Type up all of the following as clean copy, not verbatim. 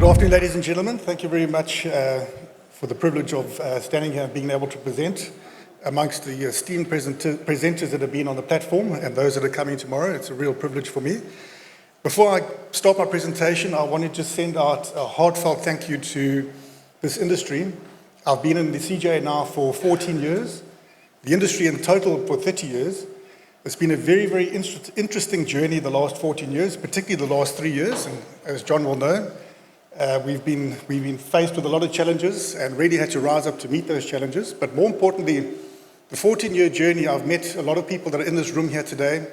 afternoon, ladies and gentlemen. Thank you very much for the privilege of standing here and being able to present amongst the esteemed presenters that have been on the platform and those that are coming tomorrow. It's a real privilege for me. Before I start my presentation, I want to just send out a heartfelt thank you to this industry. I've been in the CGA now for 14 years, the industry in total for 30 years. It's been a very, very interesting journey the last 14 years, particularly the last 3 years. And as John will know, we've been faced with a lot of challenges and really had to rise up to meet those challenges. But more importantly, the 14-year journey, I've met a lot of people that are in this room here today,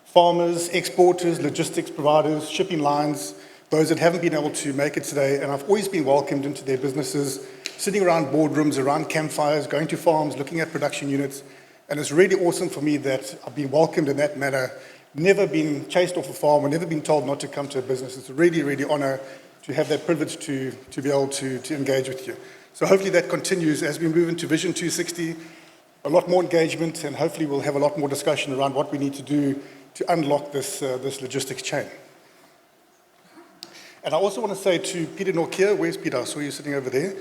farmers, exporters, logistics providers, shipping lines, those that haven't been able to make it today. And I've always been welcomed into their businesses, sitting around boardrooms, around campfires, going to farms, looking at production units. And it's really awesome for me that I've been welcomed in that manner, never been chased off a farm or never been told not to come to a business. It's a really, really honor to have that privilege to be able to engage with you. So hopefully that continues as we move into Vision 260, a lot more engagement, and hopefully we'll have a lot more discussion around what we need to do to unlock this logistics chain. And I also want to say to Peter Norkier, where's Peter? I saw you sitting over there.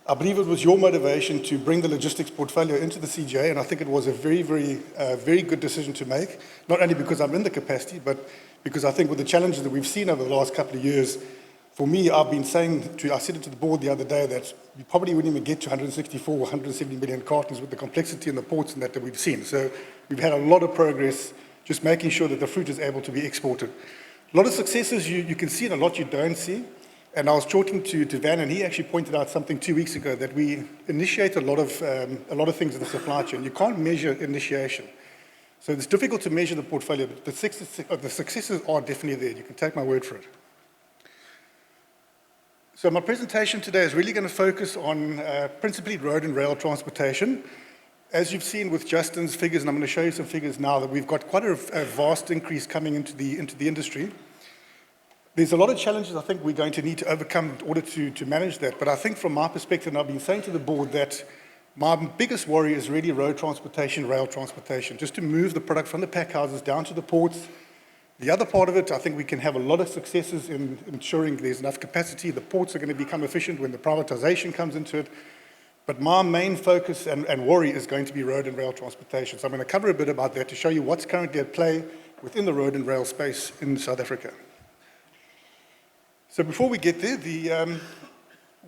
I believe it was your motivation to bring the logistics portfolio into the CGA, and I think it was a very, very good decision to make, not only because I'm in the capacity, but because I think with the challenges that we've seen over the last couple of years, for me, I've been saying, I said it to the board the other day, that we probably wouldn't even get to 164 or 170 million cartons with the complexity in the ports and that we've seen. So we've had a lot of progress just making sure that the fruit is able to be exported. A lot of successes you can see and a lot you don't see. And I was talking to Van, and he actually pointed out something 2 weeks ago, that we initiate a lot of things in the supply chain. You can't measure initiation. So it's difficult to measure the portfolio, but the successes are definitely there. You can take my word for it. So my presentation today is really going to focus on principally road and rail transportation. As you've seen with Justin's figures, and I'm going to show you some figures now, that we've got quite a vast increase coming into the industry. There's a lot of challenges I think we're going to need to overcome in order to manage that. But I think from my perspective, and I've been saying to the board, that my biggest worry is really road transportation, rail transportation, just to move the product from the pack houses down to the ports. The other part of it, I think we can have a lot of successes in ensuring there's enough capacity. The ports are going to become efficient when the privatization comes into it. But my main focus and worry is going to be road and rail transportation. So I'm going to cover a bit about that to show you what's currently at play within the road and rail space in South Africa. So before we get there,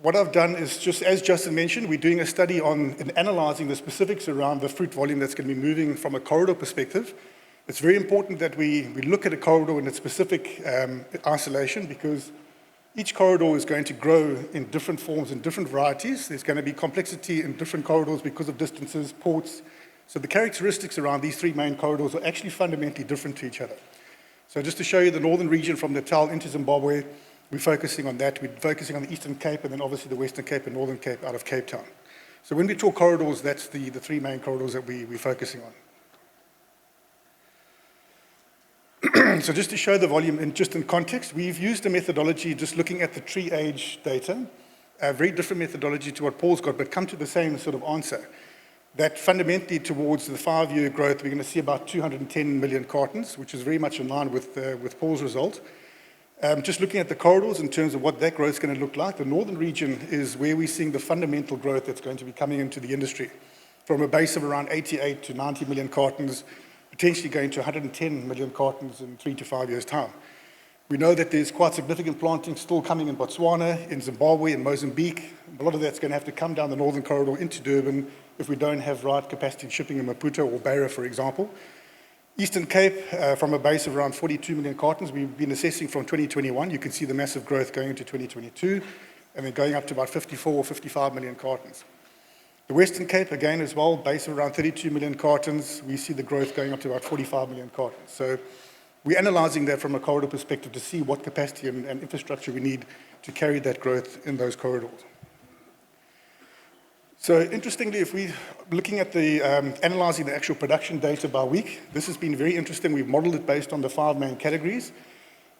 what I've done is, just as Justin mentioned, we're doing a study on and analyzing the specifics around the fruit volume that's going to be moving from a corridor perspective. It's very important that we look at a corridor in its specific isolation, because each corridor is going to grow in different forms and different varieties. There's going to be complexity in different corridors because of distances, ports. So the characteristics around these three main corridors are actually fundamentally different to each other. So just to show you the northern region from Natal into Zimbabwe, we're focusing on that. We're focusing on the Eastern Cape and then obviously the Western Cape and Northern Cape out of Cape Town. So when we talk corridors, that's the three main corridors that we're focusing on. So just to show the volume in context, we've used a methodology just looking at the tree age data, a very different methodology to what Paul's got, but come to the same sort of answer. That fundamentally towards the 5-year growth, we're going to see about 210 million cartons, which is very much in line with Paul's result. Just looking at the corridors in terms of what that growth is going to look like, the northern region is where we're seeing the fundamental growth that's going to be coming into the industry, from a base of around 88 to 90 million cartons, potentially going to 110 million cartons in 3 to 5 years' time. We know that there's quite significant planting still coming in Botswana, in Zimbabwe, in Mozambique. A lot of that's going to have to come down the northern corridor into Durban if we don't have right capacity shipping in Maputo or Beira, for example. Eastern Cape, from a base of around 42 million cartons, we've been assessing from 2021. You can see the massive growth going into 2022, and then going up to about 54 or 55 million cartons. The Western Cape, again, as well, base of around 32 million cartons. We see the growth going up to about 45 million cartons. So we're analyzing that from a corridor perspective to see what capacity and infrastructure we need to carry that growth in those corridors. So interestingly, if we're looking at the analyzing the actual production data by week, this has been very interesting. We've modeled it based on the 5 main categories.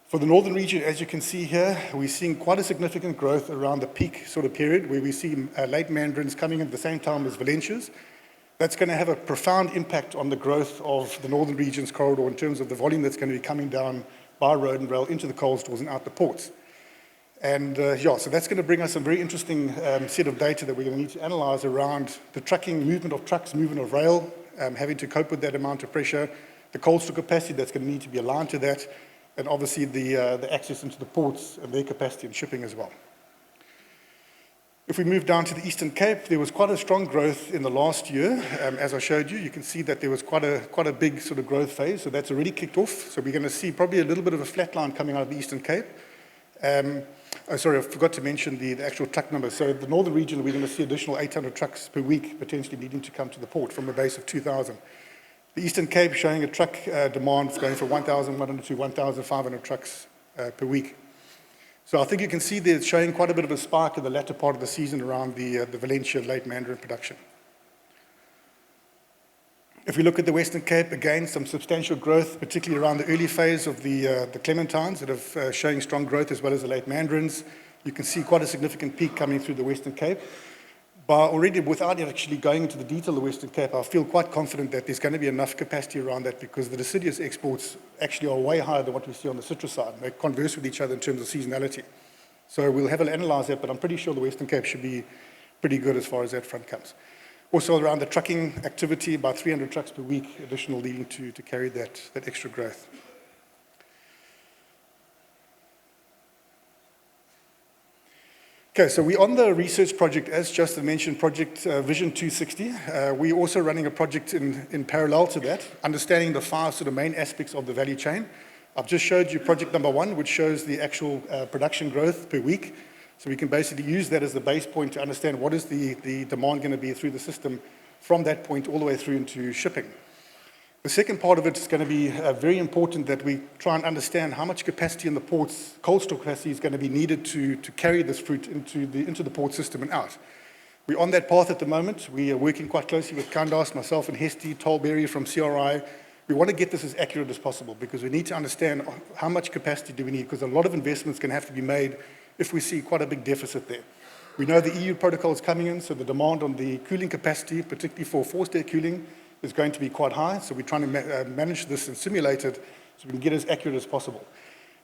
For the northern region, as you can see here, we're seeing quite a significant growth around the peak sort of period, where we see late mandarins coming in at the same time as Valencias. That's going to have a profound impact on the growth of the northern region's corridor in terms of the volume that's going to be coming down by road and rail into the cold stores and out the ports. And yeah, so that's going to bring us some very interesting set of data that we're going to need to analyze around the trucking, movement of trucks, movement of rail, having to cope with that amount of pressure, the cold store capacity that's going to need to be aligned to that, and obviously the access into the ports and their capacity and shipping as well. If we move down to the Eastern Cape, there was quite a strong growth in the last year. As I showed you, you can see that there was quite a big sort of growth phase, so that's already kicked off. So we're going to see probably a little bit of a flat line coming out of the Eastern Cape. Oh, sorry, I forgot to mention the actual truck numbers. So the northern region, we're going to see additional 800 trucks per week potentially needing to come to the port from a base of 2,000. The Eastern Cape showing a truck demand going from 1,100 to 1,500 trucks per week. So I think you can see there it's showing quite a bit of a spike in the latter part of the season around the Valencia late Mandarin production. If we look at the Western Cape, again, some substantial growth, particularly around the early phase of the Clementines that are showing strong growth as well as the late Mandarins. You can see quite a significant peak coming through the Western Cape. But already, without actually going into the detail of the Western Cape, I feel quite confident that there's going to be enough capacity around that because the deciduous exports actually are way higher than what we see on the citrus side. They converse with each other in terms of seasonality. So we'll have to analyze that, but I'm pretty sure the Western Cape should be pretty good as far as that front comes. Also around the trucking activity, about 300 trucks per week additional needing to carry that extra growth. Okay, so we're on the research project, as Justin mentioned, Project Vision 260. We're also running a project in parallel to that, understanding the 5 sort of main aspects of the value chain. I've just showed you project number 1, which shows the actual production growth per week. So we can basically use that as the base point to understand what is the demand going to be through the system from that point all the way through into shipping. The second part of it is going to be very important that we try and understand how much capacity in the ports, cold store capacity, is going to be needed to carry this fruit into the port system and out. We're on that path at the moment. We are working quite closely with Candace, myself and Hesty, Tolberry from CRI. We want to get this as accurate as possible because we need to understand how much capacity do we need because a lot of investments can have to be made if we see quite a big deficit there. We know the EU protocol is coming in, so the demand on the cooling capacity, particularly for forced air cooling, is going to be quite high. So we're trying to manage this and simulate it so we can get as accurate as possible.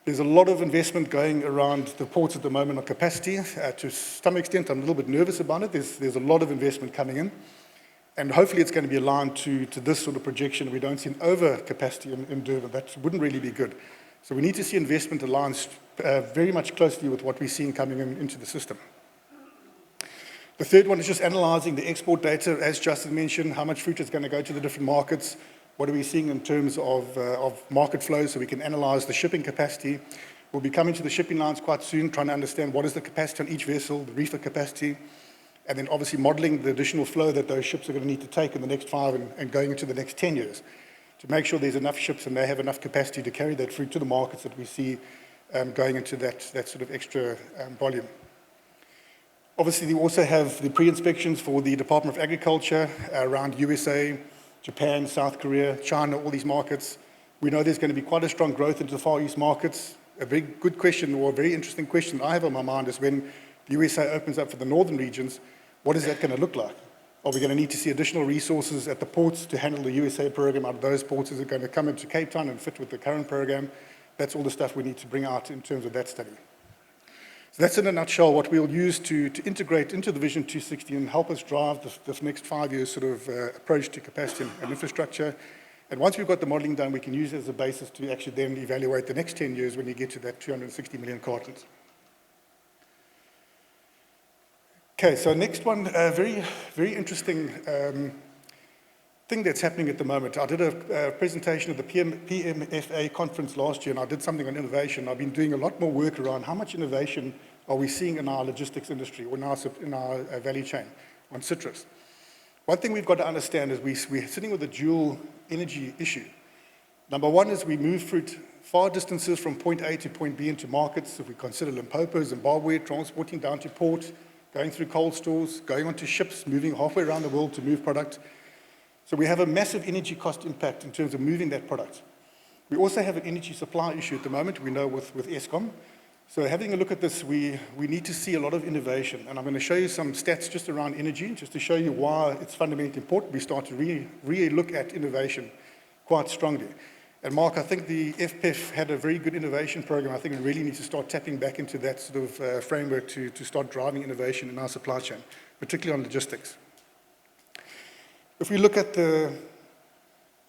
There's a lot of investment going around the ports at the moment on capacity. To some extent, I'm a little bit nervous about it. There's a lot of investment coming in. And hopefully it's going to be aligned to this sort of projection. We don't see an overcapacity in Durban. That wouldn't really be good. So we need to see investment aligned very much closely with what we're seeing coming into the system. The third one is just analyzing the export data, as Justin mentioned, how much fruit is going to go to the different markets, what are we seeing in terms of market flows, so we can analyze the shipping capacity. We'll be coming to the shipping lines quite soon, trying to understand what is the capacity on each vessel, the reefer capacity, and then obviously modeling the additional flow that those ships are going to need to take in the next 5 and going into the next 10 years to make sure there's enough ships and they have enough capacity to carry that fruit to the markets that we see going into that sort of extra volume. Obviously, we also have the pre-inspections for the Department of Agriculture around USA, Japan, South Korea, China, all these markets. We know there's going to be quite a strong growth into the Far East markets. A very good question or a very interesting question I have on my mind is when the USA opens up for the northern regions, what is that going to look like? Are we going to need to see additional resources at the ports to handle the USA program out of those ports? Is it going to come into Cape Town and fit with the current program? That's all the stuff we need to bring out in terms of that study. So that's in a nutshell what we'll use to integrate into the Vision 260 and help us drive this next 5 years sort of approach to capacity and infrastructure. And once we've got the modeling done, we can use it as a basis to actually then evaluate the next 10 years when you get to that 260 million cartons. Okay, so next one, very, very interesting thing that's happening at the moment. I did a presentation at the PMFA conference last year, and I did something on innovation. I've been doing a lot more work around how much innovation are we seeing in our logistics industry or in our value chain on citrus. One thing we've got to understand is we're sitting with a dual energy issue. Number one is we move fruit far distances from point A to point B into markets. If we consider Limpopo, Zimbabwe, transporting down to port, going through cold stores, going onto ships, moving halfway around the world to move product. So we have a massive energy cost impact in terms of moving that product. We also have an energy supply issue at the moment, we know with Eskom. So having a look at this, we need to see a lot of innovation. And I'm going to show you some stats just around energy, just to show you why it's fundamentally important. We start to really look at innovation quite strongly. And Mark, I think the FPEF had a very good innovation program. I think we really need to start tapping back into that sort of framework to start driving innovation in our supply chain, particularly on logistics. If we look at the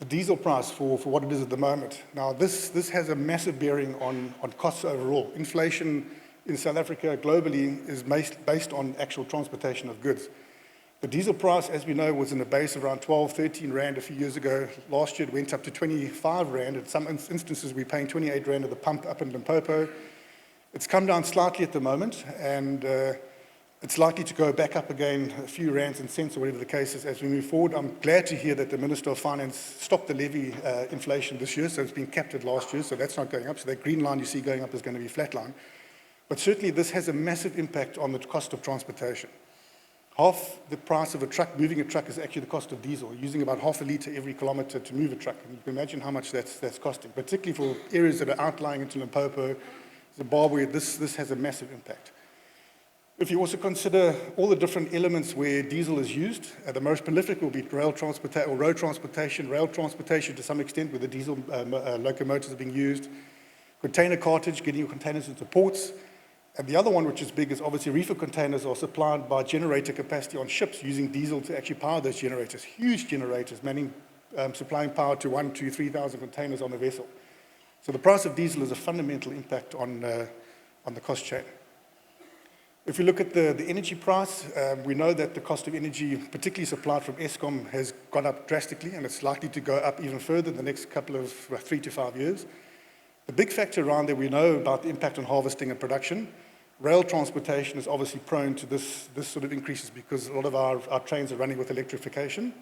diesel price for what it is at the moment, now this has a massive bearing on costs overall. Inflation in South Africa globally is based on actual transportation of goods. The diesel price, as we know, was in the base around 12, 13 Rand a few years ago. Last year it went up to 25 Rand. In some instances we're paying 28 Rand at the pump up in Limpopo. It's come down slightly at the moment, and it's likely to go back up again a few rands and cents or whatever the case is as we move forward. I'm glad to hear that the Minister of Finance stopped the levy inflation this year, so it's been capped at last year, so that's not going up. So that green line you see going up is going to be flat line. But certainly this has a massive impact on the cost of transportation. Half the price of a truck, moving a truck, is actually the cost of diesel, using about half a litre every kilometre to move a truck. And you can imagine how much that's costing, particularly for areas that are outlying into Limpopo, Zimbabwe. This has a massive impact. If you also consider all the different elements where diesel is used, the most prolific will be road transportation to some extent, where the diesel locomotives are being used, container cartage, getting your containers into ports. And the other one, which is big, is obviously reefer containers are supplied by generator capacity on ships using diesel to actually power those generators, huge generators, supplying power to 1,000, 2,000, 3,000 containers on the vessel. So the price of diesel has a fundamental impact on the cost chain. If you look at the energy price, we know that the cost of energy, particularly supplied from Eskom, has gone up drastically, and it's likely to go up even further in the next couple of 3 to 5 years. The big factor around there, we know about the impact on harvesting and production. Rail transportation is obviously prone to this sort of increases because a lot of our trains are running with electrification.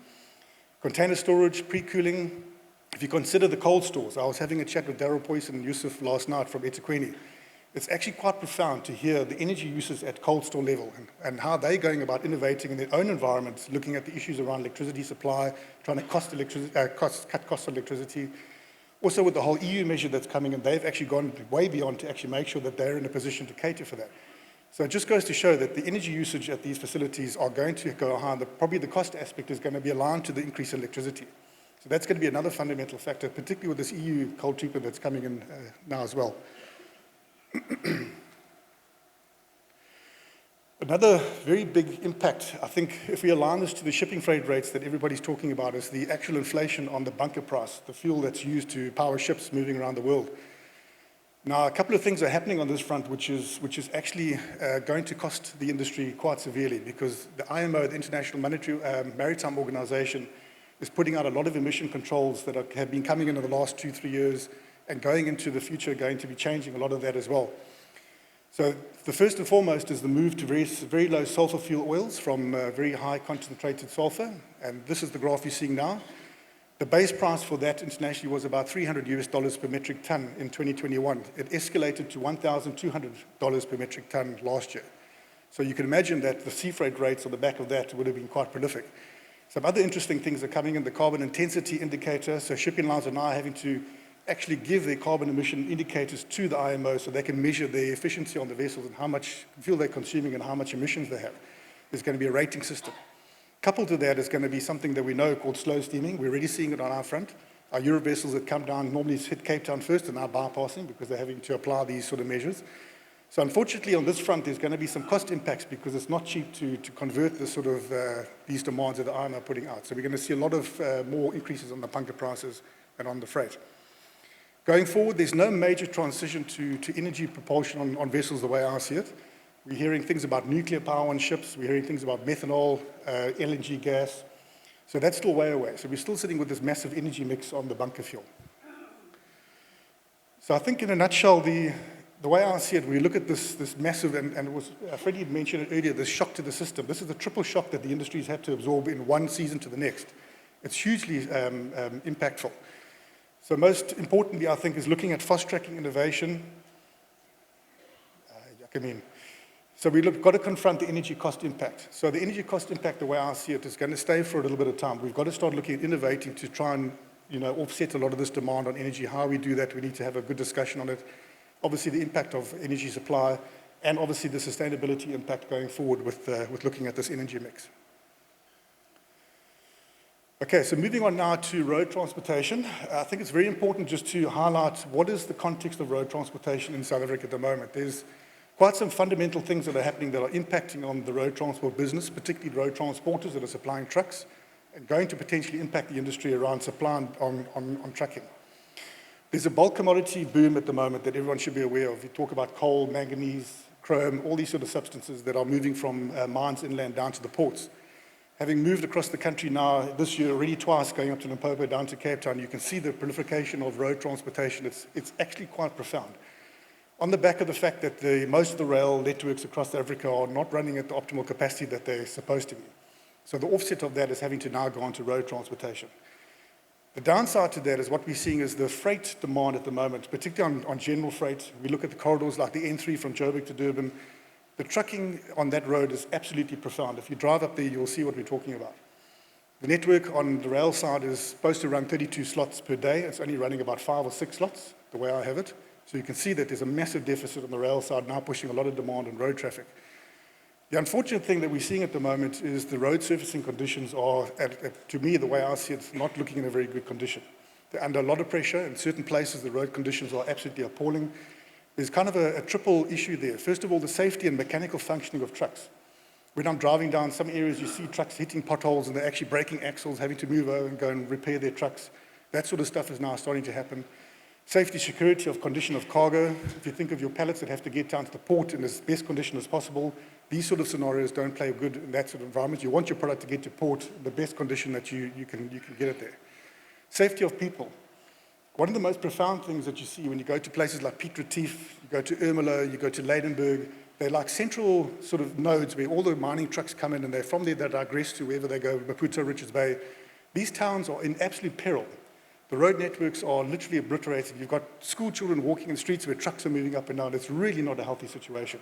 Container storage, pre-cooling. If you consider the cold stores, I was having a chat with Daryl Poyson and Yusuf last night from eThekwini. It's actually quite profound to hear the energy uses at cold store level and how they're going about innovating in their own environments, looking at the issues around electricity supply, trying to cut costs of electricity. Also with the whole EU measure that's coming in, they've actually gone way beyond to actually make sure that they're in a position to cater for that. So it just goes to show that the energy usage at these facilities are going to go high. Probably the cost aspect is going to be aligned to the increase in electricity. So that's going to be another fundamental factor, particularly with this EU cold treatment that's coming in now as well. Another very big impact, I think, if we align this to the shipping freight rates that everybody's talking about, is the actual inflation on the bunker price, the fuel that's used to power ships moving around the world. Now, a couple of things are happening on this front, which is actually going to cost the industry quite severely, because the IMO, the International Maritime Organization, is putting out a lot of emission controls that have been coming in the last 2-3 years, and going into the future going to be changing a lot of that as well. So the first and foremost is the move to very low sulfur fuel oils from very high concentrated sulfur, and this is the graph you're seeing now. The base price for that internationally was about $300 per metric ton in 2021. It escalated to $1,200 per metric ton last year. So you can imagine that the sea freight rates on the back of that would have been quite prolific. Some other interesting things are coming in, the carbon intensity indicator. So shipping lines are now having to actually give their carbon emission indicators to the IMO so they can measure the efficiency on the vessels and how much fuel they're consuming and how much emissions they have. There's going to be a rating system. Coupled to that is going to be something that we know called slow steaming. We're already seeing it on our front. Our Europe vessels that come down normally hit Cape Town first and now bypassing because they're having to apply these sort of measures. So unfortunately on this front there's going to be some cost impacts because it's not cheap to convert the sort of these demands that the IMO are putting out. So we're going to see a lot of more increases on the bunker prices and on the freight. Going forward, there's no major transition to energy propulsion on vessels the way I see it. We're hearing things about nuclear power on ships. We're hearing things about methanol, LNG gas. So that's still way away. So we're still sitting with this massive energy mix on the bunker fuel. So I think in a nutshell, the way I see it, we look at this massive, and it was, Freddie had mentioned it earlier, this shock to the system. This is the triple shock that the industry's had to absorb in one season to the next. It's hugely impactful. So most importantly, I think, is looking at fast-tracking innovation. So we've got to confront the energy cost impact. So the energy cost impact, the way I see it, is going to stay for a little bit of time. We've got to start looking at innovating to try and offset a lot of this demand on energy. How we do that, we need to have a good discussion on it. Obviously, the impact of energy supply, and obviously the sustainability impact going forward with looking at this energy mix. Okay, so moving on now to road transportation. I think it's very important just to highlight what is the context of road transportation in South Africa at the moment. There's quite some fundamental things that are happening that are impacting on the road transport business, particularly road transporters that are supplying trucks, and going to potentially impact the industry around supply on trucking. There's a bulk commodity boom at the moment that everyone should be aware of. You talk about coal, manganese, chrome, all these sort of substances that are moving from mines inland down to the ports. Having moved across the country now this year already twice, going up to Limpopo, down to Cape Town, you can see the proliferation of road transportation. It's actually quite profound. On the back of the fact that most of the rail networks across Africa are not running at the optimal capacity that they're supposed to be. So the offset of that is having to now go on to road transportation. The downside to that is what we're seeing is the freight demand at the moment, particularly on general freight. We look at the corridors like the N3 from Joburg to Durban. The trucking on that road is absolutely profound. If you drive up there, you'll see what we're talking about. The network on the rail side is supposed to run 32 slots per day. It's only running about 5 or 6 slots, the way I have it. So you can see that there's a massive deficit on the rail side, now pushing a lot of demand on road traffic. The unfortunate thing that we're seeing at the moment is the road surfacing conditions are, to me, the way I see it, not looking in a very good condition. They're under a lot of pressure. In certain places, the road conditions are absolutely appalling. There's kind of a triple issue there. First of all, the safety and mechanical functioning of trucks. When I'm driving down some areas, you see trucks hitting potholes and they're actually breaking axles, having to move over and go and repair their trucks. That sort of stuff is now starting to happen. Safety, security of condition of cargo. If you think of your pallets that have to get down to the port in as best condition as possible, these sort of scenarios don't play good in that sort of environment. You want your product to get to port in the best condition that you can get it there. Safety of people. One of the most profound things that you see when you go to places like Piet Retief, you go to Ermelo, you go to Leidenburg, they're like central sort of nodes where all the mining trucks come in and they're from there they digress to wherever they go, Maputo, Richards Bay. These towns are in absolute peril. The road networks are literally obliterated. You've got school children walking in streets where trucks are moving up and down. It's really not a healthy situation.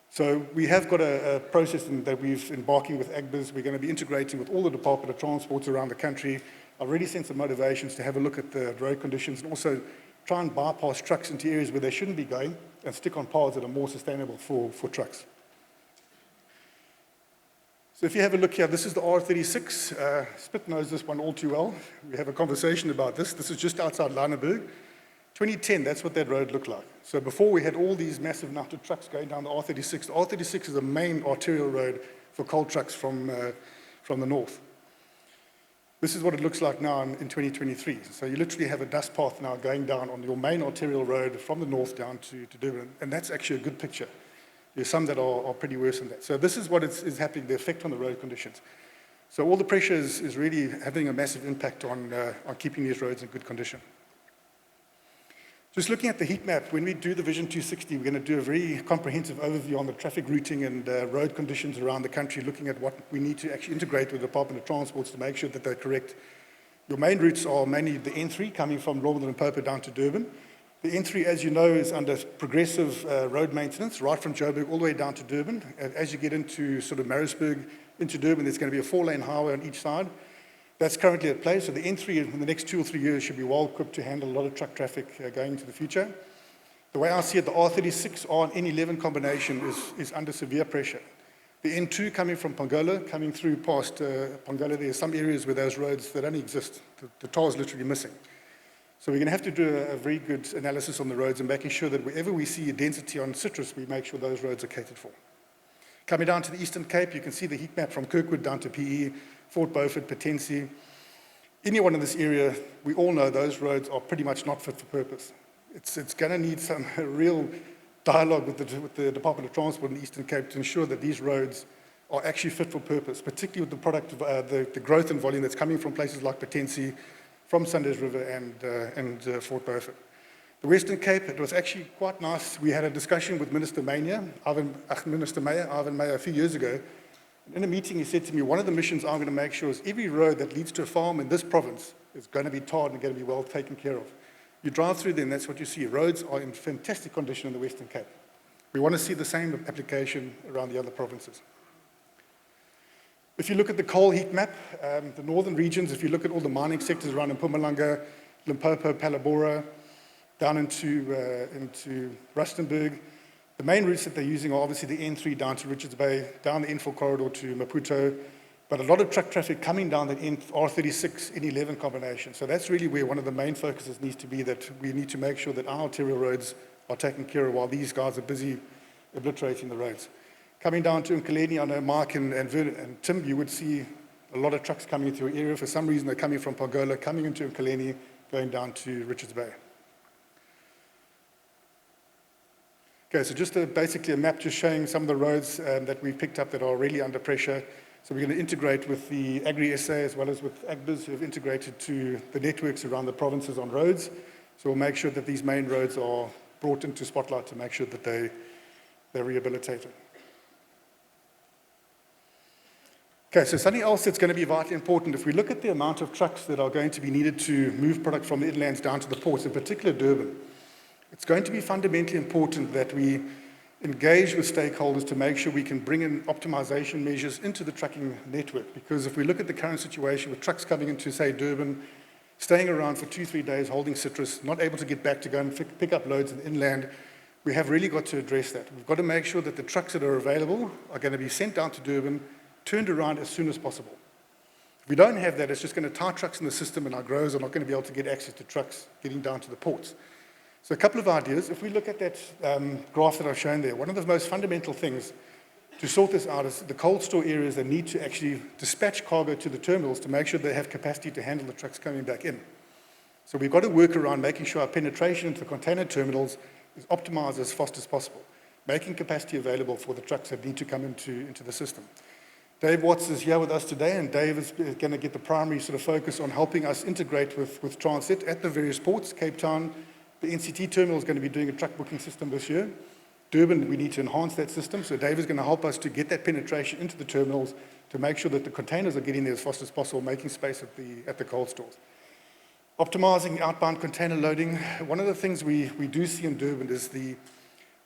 So we have got a process that we've embarking with AGBIS. We're going to be integrating with all the Department of Transport around the country. I've already sent some motivations to have a look at the road conditions and also try and bypass trucks into areas where they shouldn't be going and stick on paths that are more sustainable for trucks. So if you have a look here, this is the R36. Spit knows this one all too well. We have a conversation about this. This is just outside Leidenburg. 2010, that's what that road looked like. So before we had all these massive mounted trucks going down the R36. The R36 is the main arterial road for coal trucks from the north. This is what it looks like now in 2023. So you literally have a dust path now going down on your main arterial road from the north down to Durban, and that's actually a good picture. There's some that are pretty worse than that. So this is what is happening, the effect on the road conditions. So all the pressure is really having a massive impact on keeping these roads in good condition. Just looking at the heat map, when we do the Vision 260, we're going to do a very comprehensive overview on the traffic routing and road conditions around the country, looking at what we need to actually integrate with the Department of Transport to make sure that they're correct. Your main routes are mainly the N3 coming from Northern Limpopo down to Durban. The N3, as you know, is under progressive road maintenance, right from Joburg all the way down to Durban. As you get into sort of Maritzburg, into Durban, there's going to be a 4-lane highway on each side. That's currently at play, so the N3 in the next 2 or 3 years should be well equipped to handle a lot of truck traffic going into the future. The way I see it, the R36 R and N11 combination is under severe pressure. The N2 coming from Pongola, coming through past Pongola, there are some areas where those roads that don't exist. The tar is literally missing. So we're going to have to do a very good analysis on the roads and making sure that wherever we see a density on citrus, we make sure those roads are catered for. Coming down to the Eastern Cape, you can see the heat map from Kirkwood down to PE, Fort Beaufort, Potensi. Anyone in this area, we all know those roads are pretty much not fit for purpose. It's going to need some real dialogue with the Department of Transport in the Eastern Cape to ensure that these roads are actually fit for purpose, particularly with the product of the growth and volume that's coming from places like Potensi, from Sundays River and Fort Beaufort. The Western Cape, it was actually quite nice. We had a discussion with Minister Meyer, Ivan Meyer, a few years ago. In a meeting, he said to me, one of the missions I'm going to make sure is every road that leads to a farm in this province is going to be tarred and going to be well taken care of. You drive through them, that's what you see. Roads are in fantastic condition in the Western Cape. We want to see the same application around the other provinces. If you look at the coal heat map, the northern regions, if you look at all the mining sectors around Mpumalanga, Limpopo, Palabora, down into Rustenburg, the main routes that they're using are obviously the N3 down to Richards Bay, down the N4 corridor to Maputo, but a lot of truck traffic coming down that R36, N11 combination. So that's really where one of the main focuses needs to be, that we need to make sure that our arterial roads are taken care of while these guys are busy obliterating the roads. Coming down to Nkuleni, I know Mark and Tim, you would see a lot of trucks coming into your area. For some reason, they're coming from Pagola, coming into Nkuleni, going down to Richards Bay. Okay, so just basically a map just showing some of the roads that we've picked up that are really under pressure. So we're going to integrate with the Agri-SA as well as with AgBiz, who have integrated to the networks around the provinces on roads. So we'll make sure that these main roads are brought into spotlight to make sure that they're rehabilitated. Okay, so something else that's going to be vitally important, if we look at the amount of trucks that are going to be needed to move product from the inlands down to the ports, in particular Durban, it's going to be fundamentally important that we engage with stakeholders to make sure we can bring in optimization measures into the trucking network. Because if we look at the current situation with trucks coming into, say, Durban, staying around for 2-3 days, holding citrus, not able to get back to go and pick up loads in the inland, we have really got to address that. We've got to make sure that the trucks that are available are going to be sent down to Durban, turned around as soon as possible. If we don't have that, it's just going to tie trucks in the system, and our growers are not going to be able to get access to trucks getting down to the ports. So a couple of ideas. If we look at that graph that I've shown there, one of the most fundamental things to sort this out is the cold store areas that need to actually dispatch cargo to the terminals to make sure they have capacity to handle the trucks coming back in. So we've got to work around making sure our penetration into the container terminals is optimized as fast as possible, making capacity available for the trucks that need to come into the system. Dave Watts is here with us today, and Dave is going to get the primary sort of focus on helping us integrate with Transit at the various ports. Cape Town, the NCT terminal is going to be doing a truck booking system this year. Durban, we need to enhance that system, so Dave is going to help us to get that penetration into the terminals to make sure that the containers are getting there as fast as possible, making space at the cold stores. Optimizing outbound container loading. One of the things we do see in Durban is the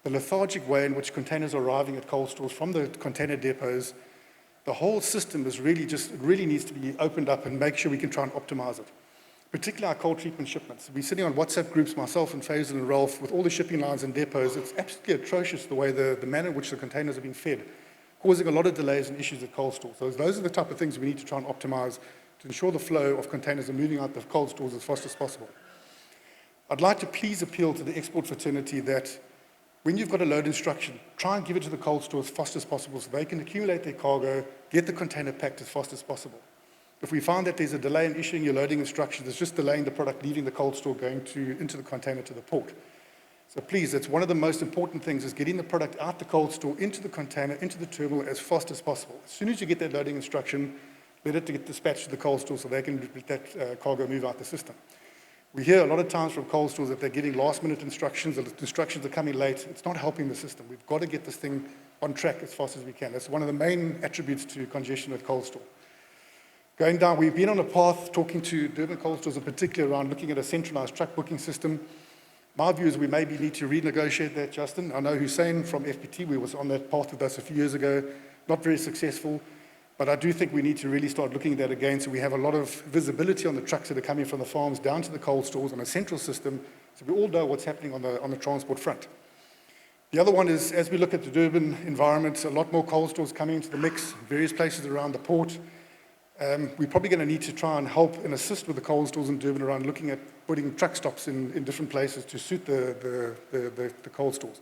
lethargic way in which containers are arriving at cold stores from the container depots. The whole system is really needs to be opened up and make sure we can try and optimize it. Particularly our cold treatment shipments. We're sitting on WhatsApp groups, myself and Faisal and Rolf, with all the shipping lines and depots. It's absolutely atrocious the way the manner in which the containers are being fed, causing a lot of delays and issues at cold stores. So those are the type of things we need to try and optimize to ensure the flow of containers are moving out the cold stores as fast as possible. I'd like to please appeal to the export fraternity that when you've got a load instruction, try and give it to the cold store as fast as possible so they can accumulate their cargo, get the container packed as fast as possible. If we find that there's a delay in issuing your loading instructions, it's just delaying the product leaving the cold store going into the container to the port. So please, that's one of the most important things, is getting the product out the cold store, into the container, into the terminal as fast as possible. As soon as you get that loading instruction, let it get dispatched to the cold store so they can let that cargo move out the system. We hear a lot of times from cold stores that they're getting last-minute instructions, or the instructions are coming late. It's not helping the system. We've got to get this thing on track as fast as we can. That's one of the main attributes to congestion at cold store. Going down, we've been on a path talking to Durban cold stores in particular around looking at a centralized truck booking system. My view is we maybe need to renegotiate that, Justin. I know Hussein from FPT, we was on that path with us a few years ago, not very successful, but I do think we need to really start looking at that again so we have a lot of visibility on the trucks that are coming from the farms down to the cold stores on a central system so we all know what's happening on the transport front. The other one is, as we look at the Durban environment, a lot more cold stores coming into the mix, various places around the port. We're probably going to need to try and help and assist with the cold stores in Durban around looking at putting truck stops in different places to suit the cold stores.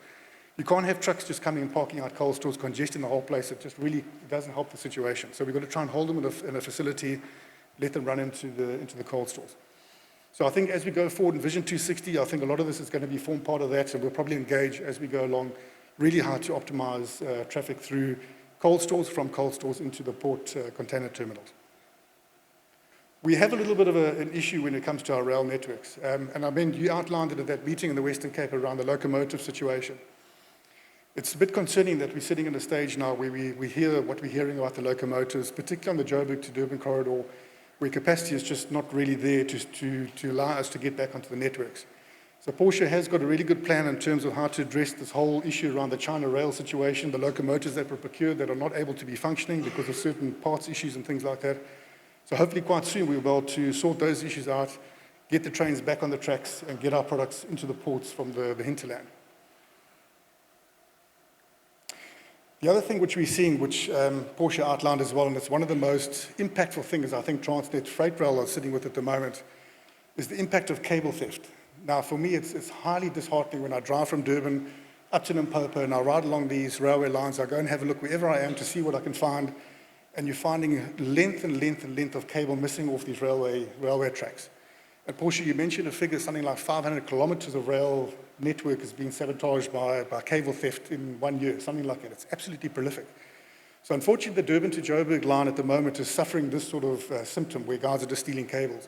You can't have trucks just coming and parking out cold stores, congesting the whole place. It just really doesn't help the situation. So we've got to try and hold them in a facility, let them run into the cold stores. So I think as we go forward in Vision 260, I think a lot of this is going to form part of that, and we'll probably engage as we go along really hard to optimize traffic through cold stores, from cold stores into the port container terminals. We have a little bit of an issue when it comes to our rail networks. And I mean, you outlined it at that meeting in the Western Cape around the locomotive situation. It's a bit concerning that we're sitting in a stage now where we hear what we're hearing about the locomotives, particularly on the Joburg to Durban corridor, where capacity is just not really there to allow us to get back onto the networks. So Porsche has got a really good plan in terms of how to address this whole issue around the China rail situation, the locomotives that were procured that are not able to be functioning because of certain parts issues and things like that. So hopefully quite soon we'll be able to sort those issues out, get the trains back on the tracks and get our products into the ports from the hinterland. The other thing which we're seeing, which Porsche outlined as well, and it's one of the most impactful things I think Transnet Freight Rail are sitting with at the moment, is the impact of cable theft. Now, for me, it's highly disheartening when I drive from Durban up to Limpopo and I ride along these railway lines. I go and have a look wherever I am to see what I can find, and you're finding length and length and length of cable missing off these railway tracks. And Porsche, you mentioned a figure, something like 500 kilometers of rail network has been sabotaged by cable theft in 1 year, something like that. It's absolutely prolific. So unfortunately, the Durban to Joburg line at the moment is suffering this sort of symptom where guys are just stealing cables.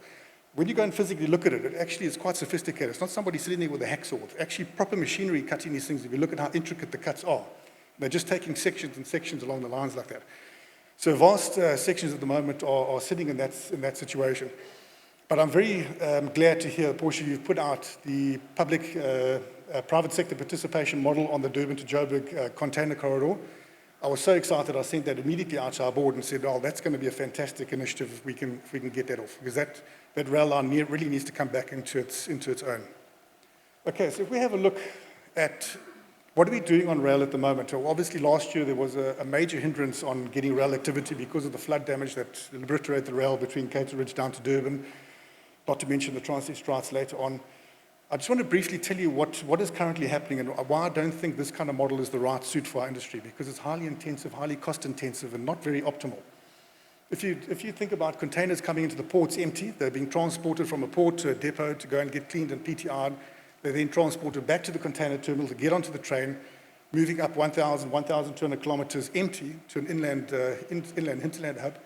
When you go and physically look at it, it actually is quite sophisticated. It's not somebody sitting there with a hacksaw. It's actually proper machinery cutting these things. If you look at how intricate the cuts are, they're just taking sections and sections along the lines like that. So vast sections at the moment are sitting in that situation. But I'm very glad to hear, Porsche, you've put out the public-private sector participation model on the Durban to Joburg container corridor. I was so excited, I sent that immediately out to our board and said, oh, that's going to be a fantastic initiative if we can get that off, because that rail line really needs to come back into its own. Okay, so if we have a look at what are we doing on rail at the moment? Well, obviously, last year there was a major hindrance on getting rail activity because of the flood damage that obliterated the rail between Cape Ridge down to Durban, not to mention the Transnet strikes later on. I just want to briefly tell you what is currently happening and why I don't think this kind of model is the right suit for our industry, because it's highly intensive, highly cost-intensive, and not very optimal. If you think about containers coming into the ports empty, they're being transported from a port to a depot to go and get cleaned and PTR'd. They're then transported back to the container terminal to get onto the train, moving up 1,200 kilometers empty to an inland hinterland hub.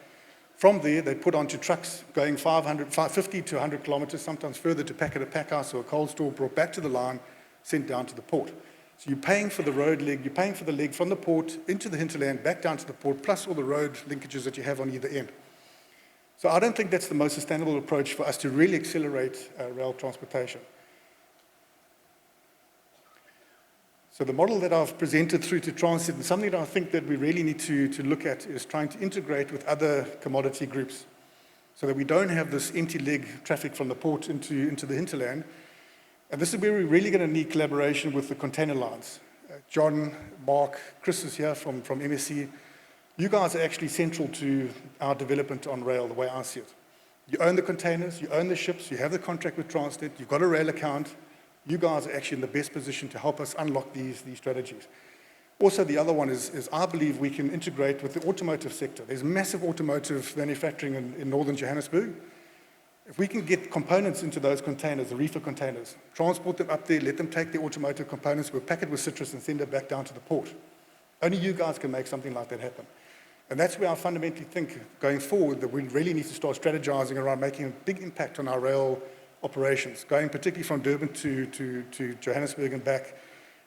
From there, they put onto trucks going 50 to 100 kilometers, sometimes further, to pack at a packhouse or a cold store, brought back to the line, sent down to the port. So you're paying for the road leg, you're paying for the leg from the port into the hinterland, back down to the port, plus all the road linkages that you have on either end. So I don't think that's the most sustainable approach for us to really accelerate rail transportation. So the model that I've presented through to Transnet, and something that I think that we really need to look at, is trying to integrate with other commodity groups so that we don't have this empty leg traffic from the port into the hinterland. And this is where we're really going to need collaboration with the container lines. John, Mark, Chris is here from MSC. You guys are actually central to our development on rail, the way I see it. You own the containers, you own the ships, you have the contract with Transnet, you've got a rail account. You guys are actually in the best position to help us unlock these strategies. Also, the other one is I believe we can integrate with the automotive sector. There's massive automotive manufacturing in northern Johannesburg. If we can get components into those containers, the reefer containers, transport them up there, let them take the automotive components, we'll pack it with citrus and send it back down to the port. Only you guys can make something like that happen. And that's where I fundamentally think, going forward, that we really need to start strategizing around making a big impact on our rail operations, going particularly from Durban to Johannesburg and back,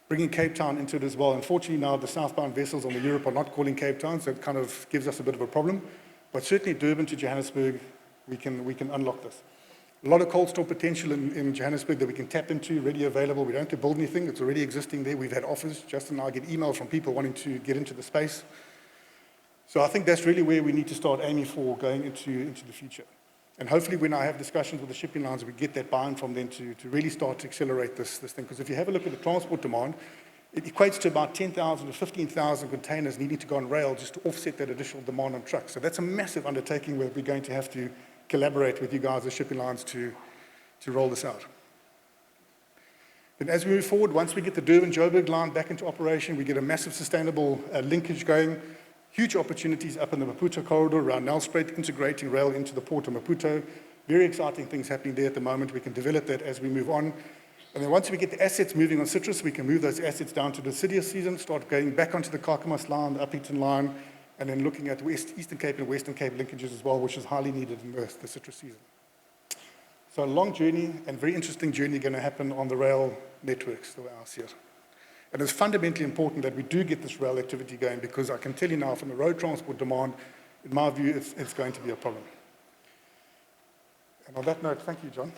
bringing Cape Town into it as well. Unfortunately, now the southbound vessels on the Europe are not calling Cape Town, so it kind of gives us a bit of a problem. But certainly Durban to Johannesburg, we can unlock this. A lot of cold store potential in Johannesburg that we can tap into, ready available. We don't have to build anything. It's already existing there. We've had offers. Justin and I get emails from people wanting to get into the space. So I think that's really where we need to start aiming for going into the future. And hopefully when I have discussions with the shipping lines, we get that buy-in from them to really start to accelerate this thing. Because if you have a look at the transport demand, it equates to about 10,000 to 15,000 containers needing to go on rail just to offset that additional demand on trucks. So that's a massive undertaking where we're going to have to collaborate with you guys, the shipping lines, to roll this out. Then as we move forward, once we get the Durban-Joburg line back into operation, we get a massive sustainable linkage going. Huge opportunities up in the Maputo corridor around Nelspruit, integrating rail into the port of Maputo. Very exciting things happening there at the moment. We can develop that as we move on. And then once we get the assets moving on citrus, we can move those assets down to the Deciduous season, start going back onto the Carcamas line, the Uppington line, and then looking at Eastern Cape and Western Cape linkages as well, which is highly needed in the citrus season. So a long journey and very interesting journey going to happen on the rail networks, the way I see it. And it's fundamentally important that we do get this rail activity going, because I can tell you now from the road transport demand, in my view, it's going to be a problem. And on that note, thank you, John.